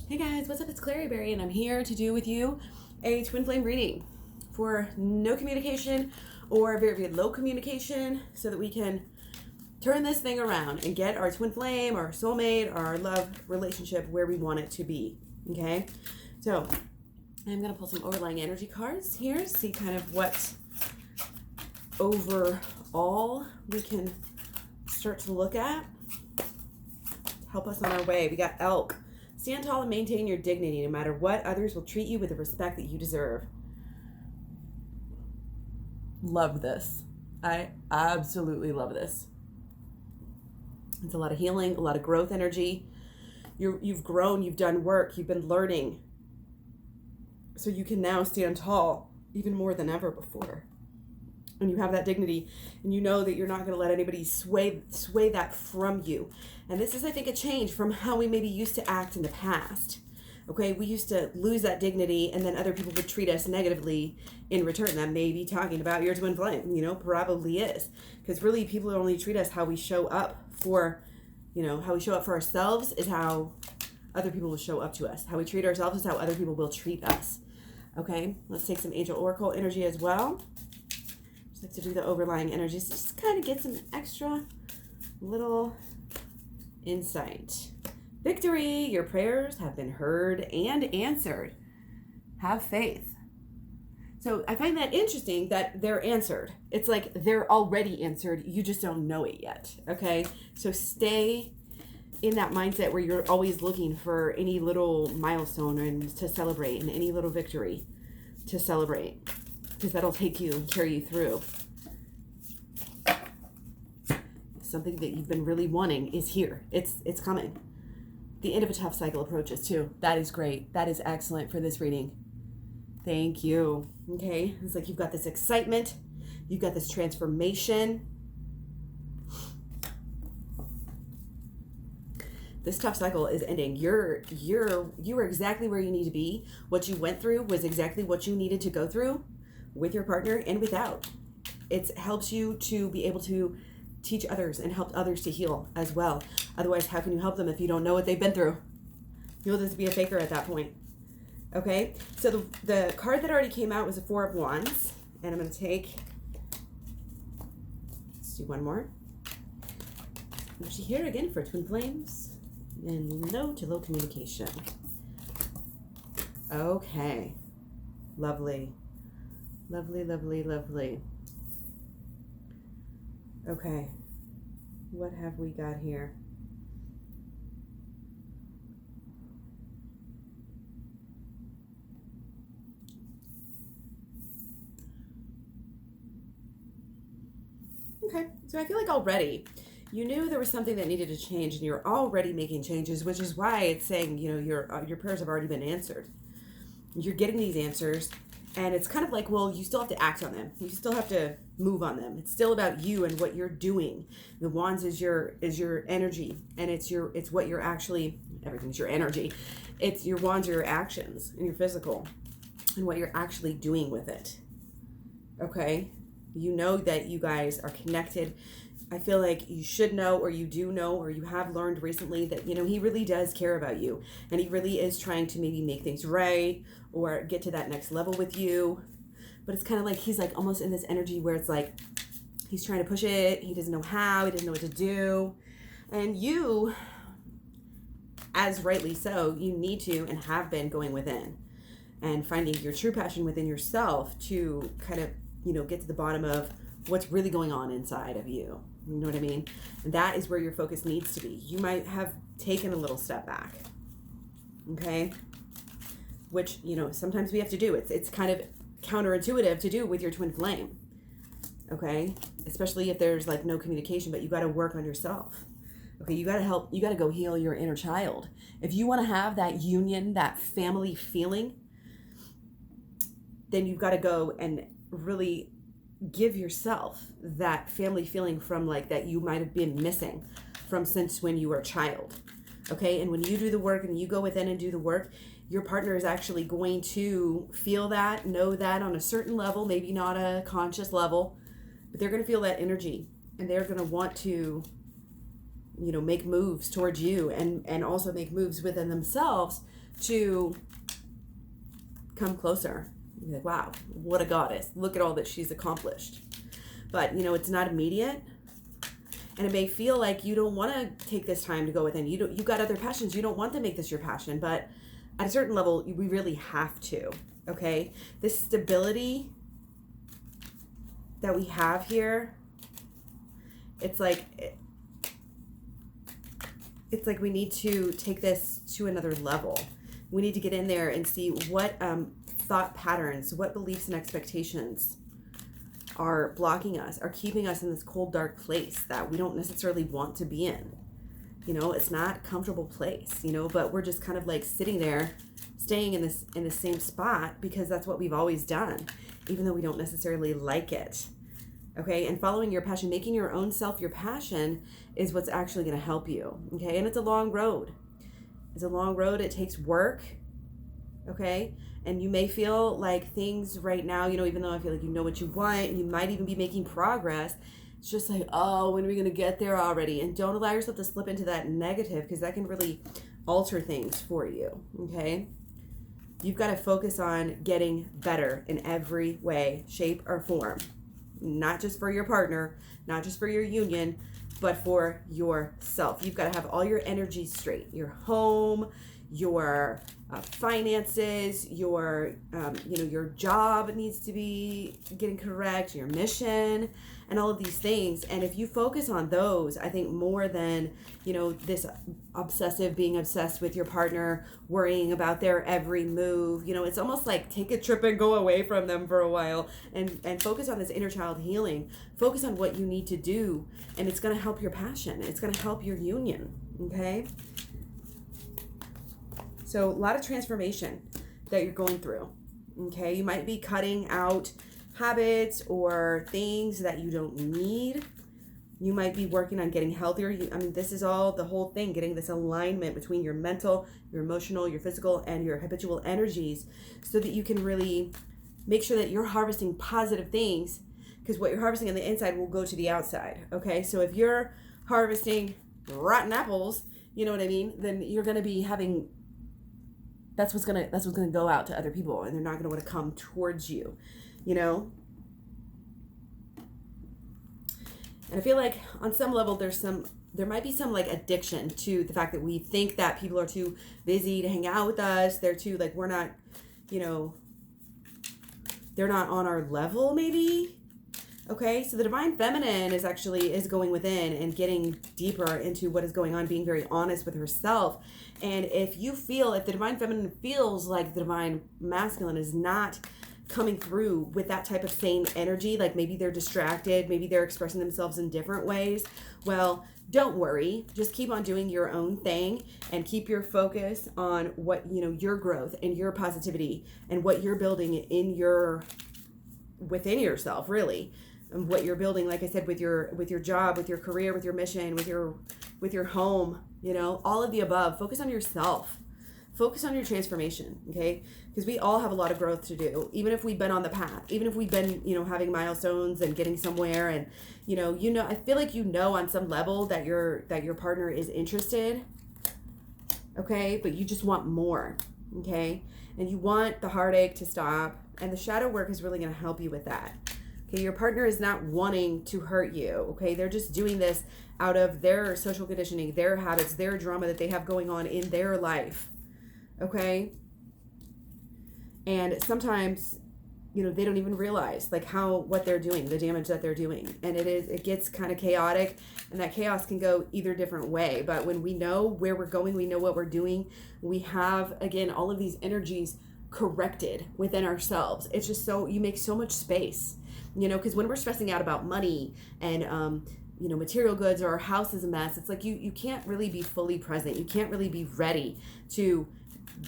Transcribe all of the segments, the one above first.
Hey guys, what's up? It's KlaireeBerry, and I'm here to do with you a twin flame reading for no communication or very, very low communication so that we can turn this thing around and get our twin flame, our soulmate, our love relationship where we want it to be. Okay? So I'm going to pull some overlying energy cards here, see kind of what overall we can start to look at. Help us on our way. We got Elk. Stand tall and maintain your dignity. No matter what, others will treat you with the respect that you deserve. Love this. I absolutely love this. It's a lot of healing, a lot of growth energy. You've grown, you've done work, you've been learning. So you can now stand tall even more than ever before. And you have that dignity, and you know that you're not going to let anybody sway that from you. And this is, I think, a change from how we maybe used to act in the past. Okay, we used to lose that dignity, and then other people would treat us negatively in return. That may be talking about your twin flame, probably is. Because really, people only treat us how we show up for, how we show up for ourselves is how other people will show up to us. How we treat ourselves is how other people will treat us. Okay, let's take some Angel Oracle energy as well. Like to do the overlying energies, just kind of get some extra little insight. Victory, your prayers have been heard and answered. Have faith. So I find that interesting that they're answered. It's like they're already answered. You just don't know it yet. Okay. So stay in that mindset where you're always looking for any little milestone and to celebrate and any little victory to celebrate. Because that'll take you and carry you through. Something that you've been really wanting is here. It's coming. The end of a tough cycle approaches too. That is great. That is excellent for this reading. Thank you. Okay. It's like you've got this excitement. You've got this transformation. This tough cycle is ending. You are exactly where you need to be. What you went through was exactly what you needed to go through with your partner and without. It helps you to be able to teach others and help others to heal as well. Otherwise, how can you help them if you don't know what they've been through? You'll just be a faker at that point. Okay, so the card that already came out was a Four of Wands, and I'm going to let's do one more. Energy here again for twin flames and no to low communication. Okay, lovely. Lovely, lovely, lovely. Okay, what have we got here? Okay, so I feel like already you knew there was something that needed to change, and you're already making changes, which is why it's saying, your prayers have already been answered. You're getting these answers. And it's kind of like, well, you still have to act on them. You still have to move on them. It's still about you and what you're doing. The wands is your energy, and it's what you're actually, everything's your energy. It's your wands are your actions and your physical and what you're actually doing with it. Okay? You know that you guys are connected. I feel like you should know, or you do know, or you have learned recently that, he really does care about you. And he really is trying to maybe make things right or get to that next level with you. But it's kind of like he's like almost in this energy where it's like he's trying to push it. He doesn't know how. He doesn't know what to do. And you, as rightly so, you need to and have been going within and finding your true passion within yourself to kind of, get to the bottom of what's really going on inside of you. You know what I mean? And that is where your focus needs to be. You might have taken a little step back. Okay? Which, sometimes we have to do. It's kind of counterintuitive to do with your twin flame. Okay? Especially if there's like no communication, but you got to work on yourself. Okay? You got to go heal your inner child. If you want to have that union, that family feeling, then you've got to go and really give yourself that family feeling from like that you might have been missing from since when you were a child. Okay? And when you do the work and you go within and do the work, your partner is actually going to feel that, know that on a certain level, maybe not a conscious level, but they're going to feel that energy, and they're going to want to, make moves towards you and also make moves within themselves to come closer. You're like, wow, what a goddess. Look at all that she's accomplished. But, it's not immediate. And it may feel like you don't want to take this time to go within. You've got other passions. You don't want to make this your passion. But at a certain level, we really have to. Okay? This stability that we have here, it's like we need to take this to another level. We need to get in there and see what thought patterns, what beliefs and expectations are blocking us, are keeping us in this cold, dark place that we don't necessarily want to be in. It's not a comfortable place, but we're just kind of like sitting there, staying in the same spot because that's what we've always done, even though we don't necessarily like it. Okay, and following your passion, making your own self your passion is what's actually going to help you. Okay, and it's a long road. It's a long road. It takes work. Okay, and you may feel like things right now, even though I feel like you know what you want, you might even be making progress. It's just like, oh, when are we going to get there already? And don't allow yourself to slip into that negative, because that can really alter things for you. Okay, you've got to focus on getting better in every way, shape, or form. Not just for your partner, not just for your union, but for yourself. You've got to have all your energy straight. Your home, your finances, your job needs to be getting correct, your mission, and all of these things. And if you focus on those, I think more than, this being obsessed with your partner, worrying about their every move, it's almost like take a trip and go away from them for a while and focus on this inner child healing. Focus on what you need to do, and it's going to help your passion. It's going to help your union. Okay. So a lot of transformation that you're going through. Okay. You might be cutting out habits or things that you don't need. You might be working on getting healthier. This is all the whole thing, getting this alignment between your mental, your emotional, your physical, and your habitual energies, so that you can really make sure that you're harvesting positive things, because what you're harvesting on the inside will go to the outside. Okay. So if you're harvesting rotten apples, you know what I mean? Then you're going to be having, that's what's going to go out to other people, and they're not going to want to come towards you. And I feel like on some level there might be some like addiction to the fact that we think that people are too busy to hang out with us. They're too, like, we're not, they're not on our level maybe. Okay, so the divine feminine is going within and getting deeper into what is going on, being very honest with herself. And if the divine feminine feels like the divine masculine is not coming through with that type of same energy, like maybe they're distracted, maybe they're expressing themselves in different ways, well, don't worry. Just keep on doing your own thing and keep your focus on what, your growth and your positivity and what you're building within yourself, really. And what you're building, like I said, with your job, with your career, with your mission, with your home, all of the above. Focus on yourself. Focus on your transformation, okay? Because we all have a lot of growth to do, even if we've been on the path, even if we've been, having milestones and getting somewhere, and I feel like on some level that your partner is interested, okay? But you just want more, okay? And you want the heartache to stop, and the shadow work is really going to help you with that. Okay, your partner is not wanting to hurt you, okay? They're just doing this out of their social conditioning, their habits, their drama that they have going on in their life. Okay. And sometimes, they don't even realize like what they're doing, the damage that they're doing. And it gets kind of chaotic, and that chaos can go either different way. But when we know where we're going, we know what we're doing, we have, again, all of these energies corrected within ourselves. It's just you make so much space, because when we're stressing out about money and, material goods, or our house is a mess, it's like you can't really be fully present. You can't really be ready to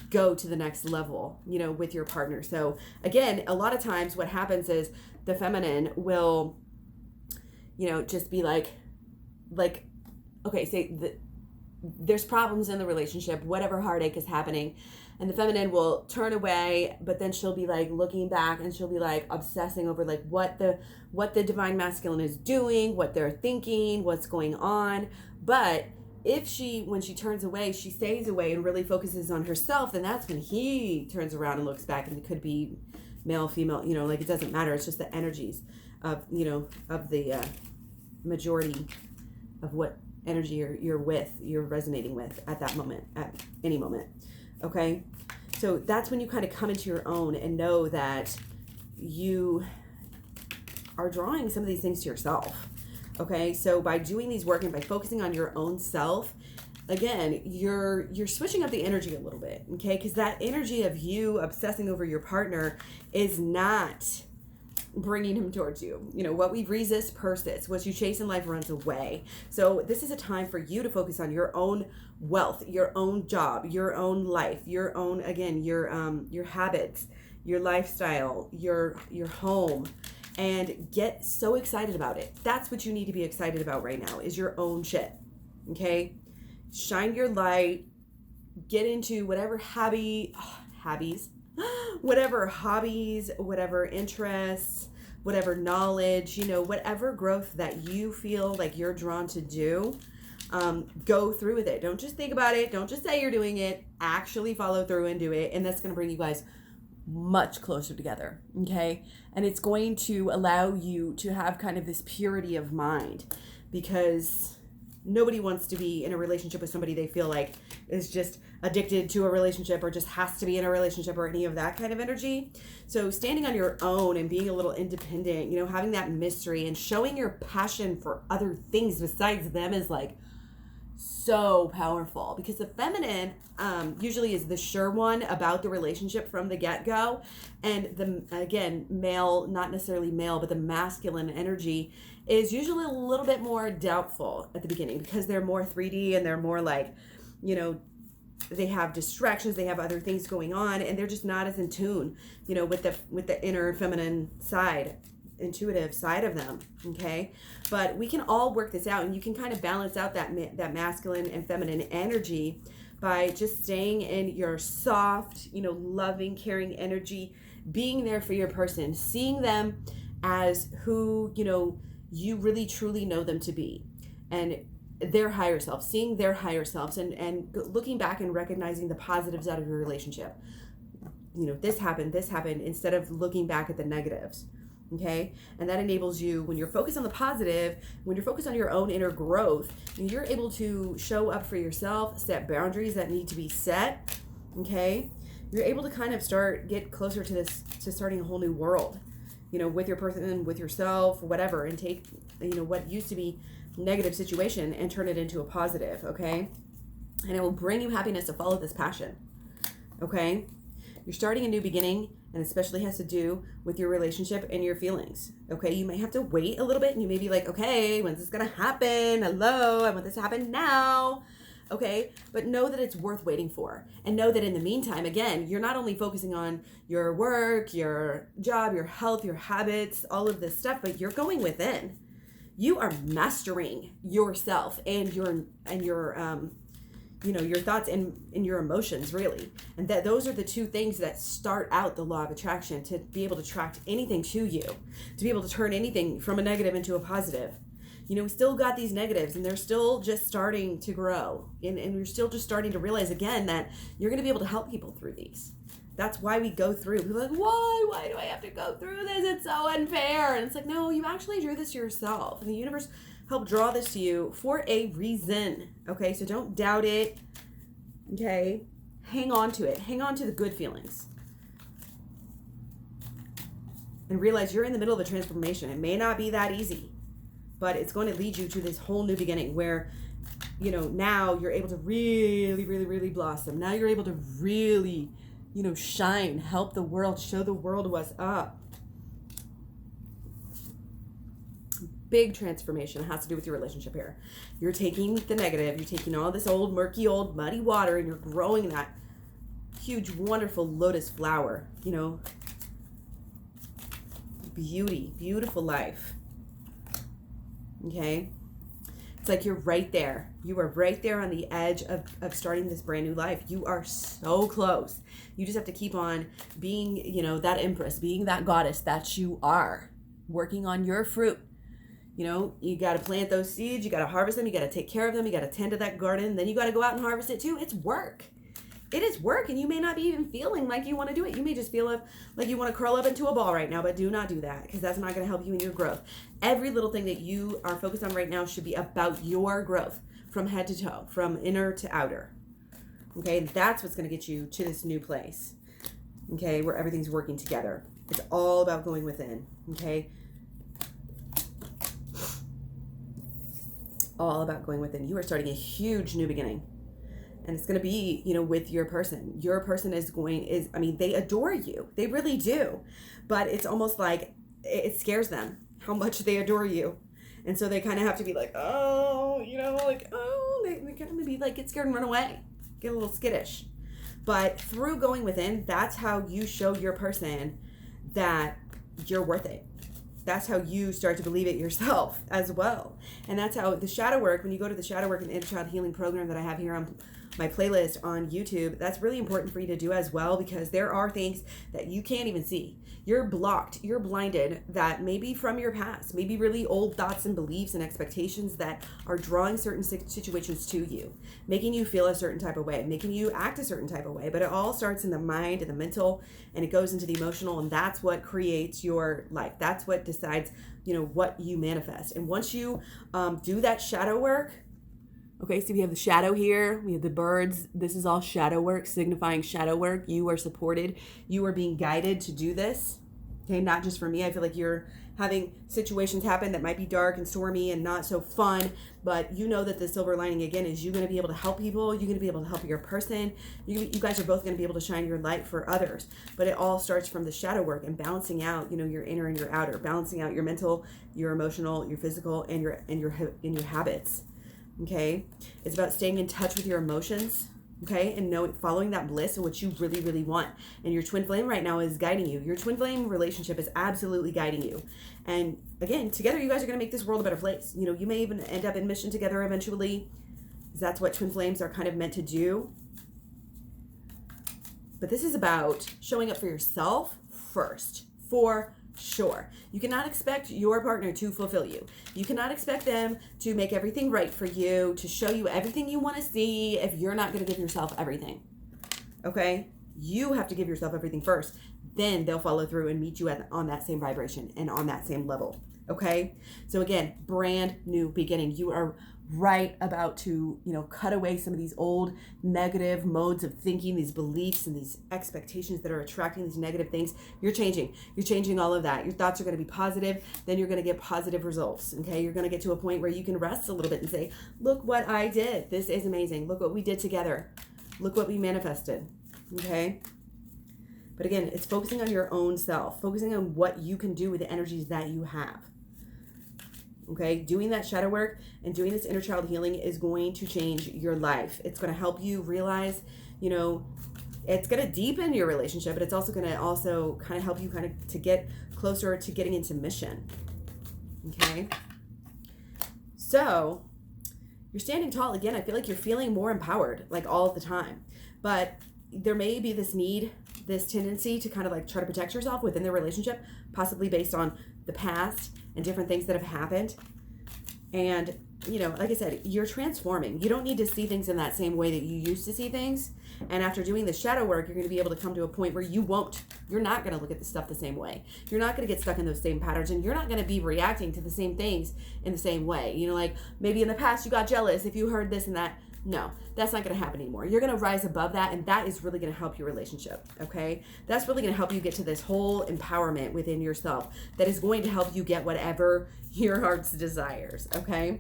go to the next level, with your partner. So again, a lot of times what happens is the feminine will, just be like, okay, say there's problems in the relationship, whatever heartache is happening, and the feminine will turn away, but then she'll be like looking back, and she'll be like obsessing over like what the divine masculine is doing, what they're thinking, what's going on. But when she turns away, she stays away and really focuses on herself, then that's when he turns around and looks back, and it could be male, female, like it doesn't matter. It's just the energies of, of the majority of what energy you're resonating with at that moment, at any moment. Okay. So that's when you kind of come into your own and know that you are drawing some of these things to yourself. Okay, so by doing these work and by focusing on your own self, again, you're switching up the energy a little bit, okay? Because that energy of you obsessing over your partner is not bringing him towards you. What we resist persists. What you chase in life runs away. So this is a time for you to focus on your own wealth, your own job, your own life, your own, again, your habits, your lifestyle, your home, and get so excited about it. That's what you need to be excited about right now, is your own shit. Okay? Shine your light, get into whatever whatever hobbies, whatever interests, whatever knowledge, whatever growth that you feel like you're drawn to do, go through with it. Don't just think about it. Don't just say you're doing it. Actually follow through and do it. And that's going to bring you guys much closer together, okay? And it's going to allow you to have kind of this purity of mind, because nobody wants to be in a relationship with somebody they feel like is just addicted to a relationship or just has to be in a relationship or any of that kind of energy. So standing on your own and being a little independent, having that mystery and showing your passion for other things besides them is like so powerful, because the feminine usually is the sure one about the relationship from the get-go, and the male, not necessarily male, but the masculine energy is usually a little bit more doubtful at the beginning, because they're more 3D and they're more like, they have distractions, they have other things going on, and they're just not as in tune, with the inner feminine side, intuitive side of them. Okay, but we can all work this out, and you can kind of balance out that masculine and feminine energy by just staying in your soft, loving, caring energy, being there for your person, seeing them as who you really truly know them to be, and their higher self, seeing their higher selves, and looking back and recognizing the positives out of your relationship. This happened, instead of looking back at the negatives. Okay, and that enables you, when you're focused on the positive, when you're focused on your own inner growth, and you're able to show up for yourself, set boundaries that need to be set. Okay, you're able to kind of get closer to starting a whole new world, with your person, with yourself, whatever, and take, what used to be negative situation and turn it into a positive. Okay, and it will bring you happiness to follow this passion. Okay, you're starting a new beginning, and especially has to do with your relationship and your feelings. Okay, you may have to wait a little bit, and you may be like, okay, when's this gonna happen? Hello, I want this to happen now. Okay, but know that it's worth waiting for, and know that in the meantime, again, you're not only focusing on your work, your job, your health, your habits, all of this stuff, but you're going within. You are mastering yourself and your your thoughts and your emotions, really. And that those are the two things that start out the law of attraction, to be able to attract anything to you, to be able to turn anything from a negative into a positive. We still got these negatives, and they're still just starting to grow. And you're still just starting to realize, again, that you're going to be able to help people through these. That's why we go through. People are like, why do I have to go through this? It's so unfair. And it's like, no, you actually drew this to yourself. And the universe help draw this to you for a reason. Okay, so don't doubt it. Okay, hang on to it. Hang on to the good feelings. And realize you're in the middle of a transformation. It may not be that easy, but it's going to lead you to this whole new beginning where, now you're able to really, really, really blossom. Now you're able to really, shine, help the world, show the world what's up. Big transformation has to do with your relationship here. You're taking the negative, you're taking all this old, murky, old, muddy water, and you're growing that huge, wonderful lotus flower, beauty, beautiful life. Okay? It's like you're right there. You are right there on the edge of starting this brand new life. You are so close. You just have to keep on being, that empress, being that goddess that you are, working on your fruit. You know, you got to plant those seeds, you got to harvest them, you got to take care of them, you got to tend to that garden, then you got to go out and harvest it too. It's work. It is work, and you may not be even feeling like you want to do it. You may just feel like you want to curl up into a ball right now, but do not do that, because that's not going to help you in your growth. Every little thing that you are focused on right now should be about your growth from head to toe, from inner to outer. Okay, that's what's going to get you to this new place. Okay, where everything's working together. It's all about going within. Okay, all about going within. You are starting a huge new beginning. And it's going to be, you know, with your person. Your person I mean, they adore you. They really do. But it's almost like it scares them how much they adore you. And so they kind of have to be like, oh, you know, like, oh, they kind of maybe like get scared and run away. Get a little skittish. But through going within, that's how you show your person that you're worth it. That's how you start to believe it yourself as well. And that's how the shadow work, when you go to the shadow work and inner child healing program that I have here on my playlist on YouTube, that's really important for you to do as well, because there are things that you can't even see. You're blocked, you're blinded, that maybe from your past, maybe really old thoughts and beliefs and expectations that are drawing certain situations to you, making you feel a certain type of way, making you act a certain type of way. But it all starts in the mind and the mental, and it goes into the emotional, and that's what creates your life. That's what decides, you know, what you manifest. And once you do that shadow work, okay, so we have the shadow here, we have the birds. This is all shadow work, signifying shadow work. You are supported. You are being guided to do this. Okay, not just for me. I feel like you're having situations happen that might be dark and stormy and not so fun, but you know that the silver lining, again, is you're going to be able to help people. You're going to be able to help your person. You guys are both going to be able to shine your light for others. But it all starts from the shadow work and balancing out, you know, your inner and your outer, balancing out your mental, your emotional, your physical, and your habits. Okay, it's about staying in touch with your emotions, okay, and following that bliss and what you really, really want. And your twin flame right now is guiding you. Your twin flame relationship is absolutely guiding you. And again, together you guys are going to make this world a better place. You know, you may even end up in mission together eventually, because that's what twin flames are kind of meant to do. But this is about showing up for yourself first, for sure. You cannot expect your partner to fulfill you. You cannot expect them to make everything right for you, to show you everything you want to see, if you're not going to give yourself everything. Okay? You have to give yourself everything first. Then they'll follow through and meet you on that same vibration and on that same level. Okay? So again, brand new beginning. You are right about to, you know, cut away some of these old negative modes of thinking, these beliefs and these expectations that are attracting these negative things. You're changing all of that. Your thoughts are going to be positive. Then you're going to get positive results. Okay. You're going to get to a point where you can rest a little bit and say, look what I did. This is amazing. Look what we did together. Look what we manifested. Okay. But again, it's focusing on your own self, focusing on what you can do with the energies that you have. Okay, doing that shadow work and doing this inner child healing is going to change your life. It's going to help you realize, you know, it's going to deepen your relationship, but it's also going to kind of help you kind of to get closer to getting into mission. Okay, so you're standing tall again. I feel like you're feeling more empowered, like all of the time, but there may be this need, this tendency to kind of like try to protect yourself within the relationship, possibly based on the past and different things that have happened. And, you know, like I said, you're transforming. You don't need to see things in that same way that you used to see things. And after doing the shadow work, you're going to be able to come to a point where you're not going to look at the stuff the same way. You're not going to get stuck in those same patterns, and you're not going to be reacting to the same things in the same way. You know, like maybe in the past you got jealous if you heard this and that. No, that's not going to happen anymore. You're going to rise above that, and that is really going to help your relationship, okay? That's really going to help you get to this whole empowerment within yourself that is going to help you get whatever your heart's desires, okay?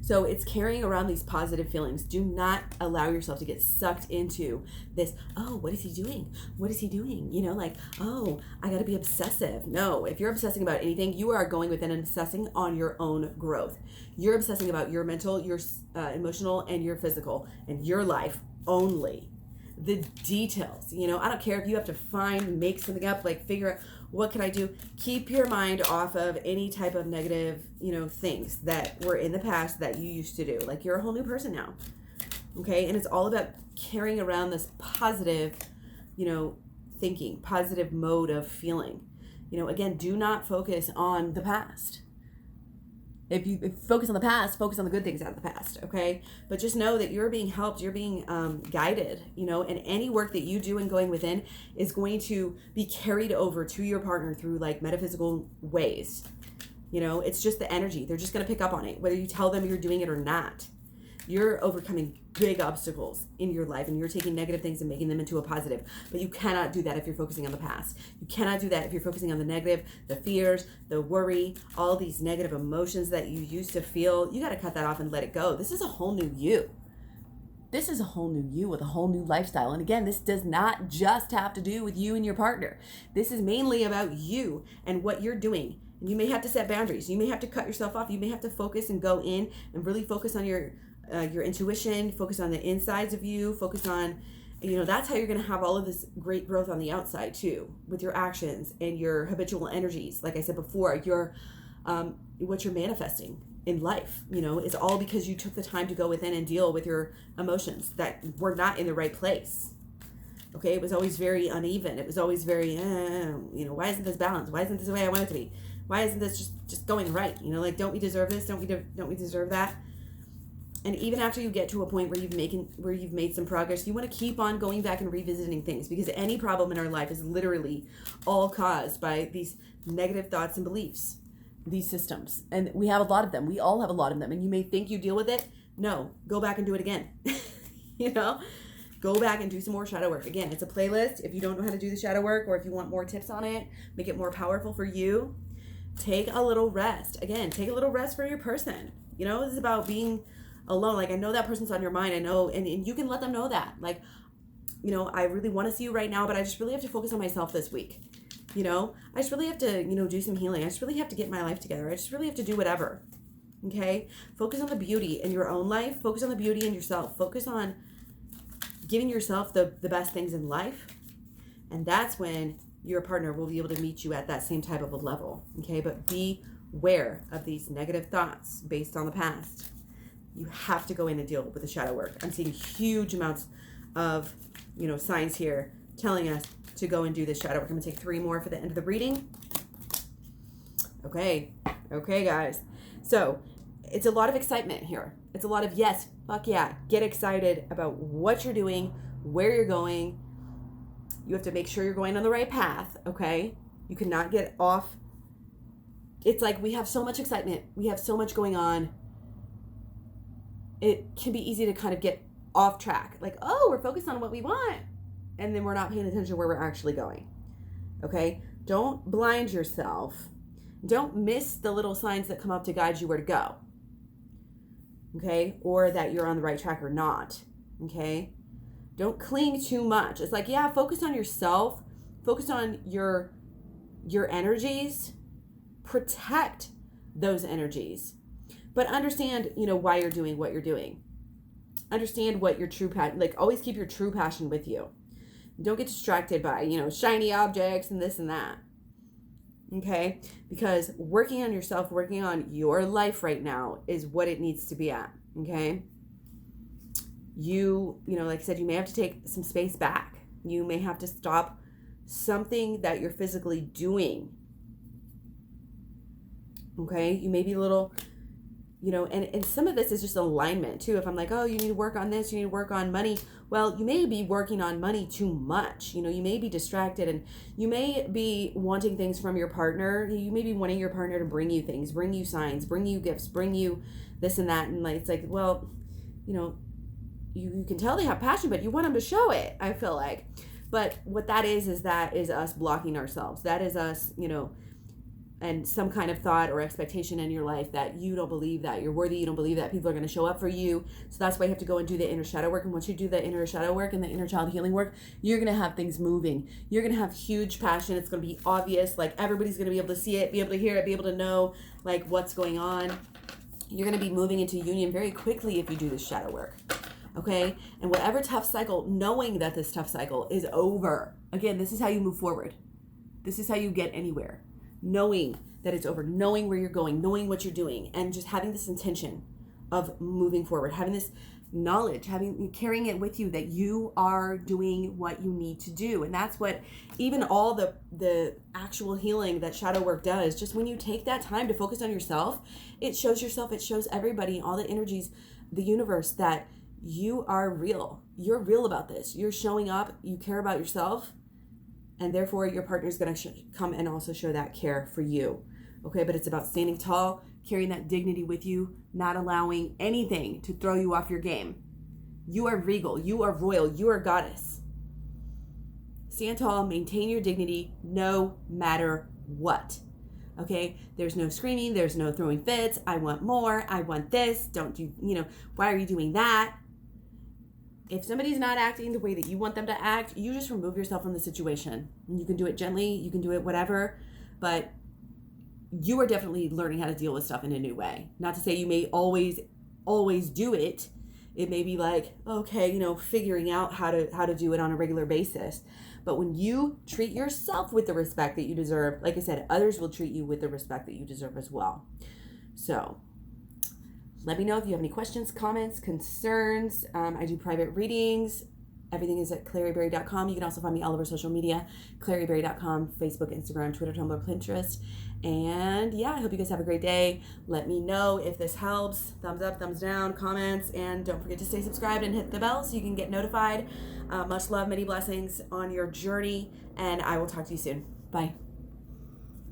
So it's carrying around these positive feelings. Do not allow yourself to get sucked into this, oh, what is he doing? What is he doing? You know, like, oh, I got to be obsessive. No, if you're obsessing about anything, you are going within and obsessing on your own growth. You're obsessing about your mental, your emotional, and your physical, and your life only. The details, you know, I don't care if you have to make something up, like figure out, what can I do? Keep your mind off of any type of negative, you know, things that were in the past that you used to do. Like, you're a whole new person now. Okay. And it's all about carrying around this positive, you know, thinking, positive mode of feeling. You know, again, do not focus on the past. If you focus on the past, focus on the good things out of the past, okay? But just know that you're being helped, you're being guided, and any work that you do and going within is going to be carried over to your partner through like metaphysical ways. It's just the energy. They're just going to pick up on it, whether you tell them you're doing it or not. You're overcoming big obstacles in your life, and you're taking negative things and making them into a positive. But you cannot do that if you're focusing on the past. You cannot do that if you're focusing on the negative, the fears, the worry, all these negative emotions that you used to feel. You got to cut that off and let it go. This is a whole new you. This is a whole new you with a whole new lifestyle. And again, this does not just have to do with you and your partner. This is mainly about you and what you're doing. And you may have to set boundaries. You may have to cut yourself off. You may have to focus and go in and really focus on your intuition, focus on the insides of you, focus on, that's how you're going to have all of this great growth on the outside too, with your actions and your habitual energies. Like I said before, what you're manifesting in life, is all because you took the time to go within and deal with your emotions that were not in the right place. Okay, it was always very uneven. It was always very, why isn't this balanced? Why isn't this the way I want it to be? Why isn't this just going right? Don't we deserve this? Don't we deserve that? And even after you get to a point where you've made some progress, you want to keep on going back and revisiting things, because any problem in our life is literally all caused by these negative thoughts and beliefs, these systems. And we have a lot of them. We all have a lot of them. And you may think you deal with it. No, go back and do it again. Go back and do some more shadow work. Again, it's a playlist. If you don't know how to do the shadow work, or if you want more tips on it, make it more powerful for you, take a little rest. Again, take a little rest for your person. This is about being alone. Like, I know that person's on your mind. I know, and you can let them know that. Like, I really want to see you right now, but I just really have to focus on myself this week. I just really have to, do some healing. I just really have to get my life together. I just really have to do whatever. Okay? Focus on the beauty in your own life. Focus on the beauty in yourself. Focus on giving yourself the best things in life. And that's when your partner will be able to meet you at that same type of a level. Okay? But be aware of these negative thoughts based on the past. You have to go in and deal with the shadow work. I'm seeing huge amounts of, signs here telling us to go and do this shadow work. I'm going to take 3 more for the end of the reading. Okay, guys. So it's a lot of excitement here. It's a lot of, yes, fuck yeah, get excited about what you're doing, where you're going. You have to make sure you're going on the right path, okay? You cannot get off. It's like we have so much excitement. We have so much going on. It can be easy to kind of get off track. Like, oh, we're focused on what we want, and then we're not paying attention to where we're actually going. Okay? Don't blind yourself. Don't miss the little signs that come up to guide you where to go. Okay? Or that you're on the right track or not. Okay? Don't cling too much. It's like, yeah, focus on yourself. Focus on your energies. Protect those energies. But understand, why you're doing what you're doing. Understand what your true passion, like always keep your true passion with you. Don't get distracted by, shiny objects and this and that. Okay? Because working on yourself, working on your life right now is what it needs to be at. Okay? Like I said, you may have to take some space back. You may have to stop something that you're physically doing. Okay? You may be a little... and some of this is just alignment too. If I'm like, oh, you need to work on this, you need to work on money. Well, you may be working on money too much. You may be distracted, and you may be wanting things from your partner. You may be wanting your partner to bring you things, bring you signs, bring you gifts, bring you this and that. And like, it's like, well, you can tell they have passion, but you want them to show it, I feel like. But what that is us blocking ourselves. That is us, and some kind of thought or expectation in your life that you don't believe that you're worthy, you don't believe that people are going to show up for you. So that's why you have to go and do the inner shadow work. And once you do the inner shadow work and the inner child healing work, you're going to have things moving. You're going to have huge passion. It's going to be obvious. Like, everybody's going to be able to see it, be able to hear it, be able to know like what's going on. You're going to be moving into union very quickly if you do this shadow work. Okay? And whatever tough cycle, knowing that this tough cycle is over. Again, this is how you move forward. This is how you get anywhere. Knowing that it's over, knowing where you're going, knowing what you're doing, and just having this intention of moving forward, having this, knowledge, carrying it with you that you are doing what you need to do. And that's what even all the actual healing that shadow work does. Just when you take that time to focus on yourself, it shows everybody, all the energies, the universe, that you are real. You're real about this. You're showing up, you care about yourself, and therefore your partner's going to come and also show that care for you. Okay, but it's about standing tall, carrying that dignity with you, not allowing anything to throw you off your game. You are regal, you are royal, you are goddess. Stand tall, maintain your dignity no matter what. Okay, there's no screaming, there's no throwing fits. I want more, I want this, don't do, why are you doing that? If somebody's not acting the way that you want them to act, you just remove yourself from the situation. And you can do it gently, you can do it whatever, but you are definitely learning how to deal with stuff in a new way. Not to say you may always do it. It may be like, okay, figuring out how to do it on a regular basis. But when you treat yourself with the respect that you deserve, like I said, others will treat you with the respect that you deserve as well. So let me know if you have any questions, comments, concerns. I do private readings. Everything is at KlaireeBerry.com. You can also find me all over social media, KlaireeBerry.com, Facebook, Instagram, Twitter, Tumblr, Pinterest. And yeah, I hope you guys have a great day. Let me know if this helps. Thumbs up, thumbs down, comments, and don't forget to stay subscribed and hit the bell so you can get notified. Much love, many blessings on your journey, and I will talk to you soon. Bye.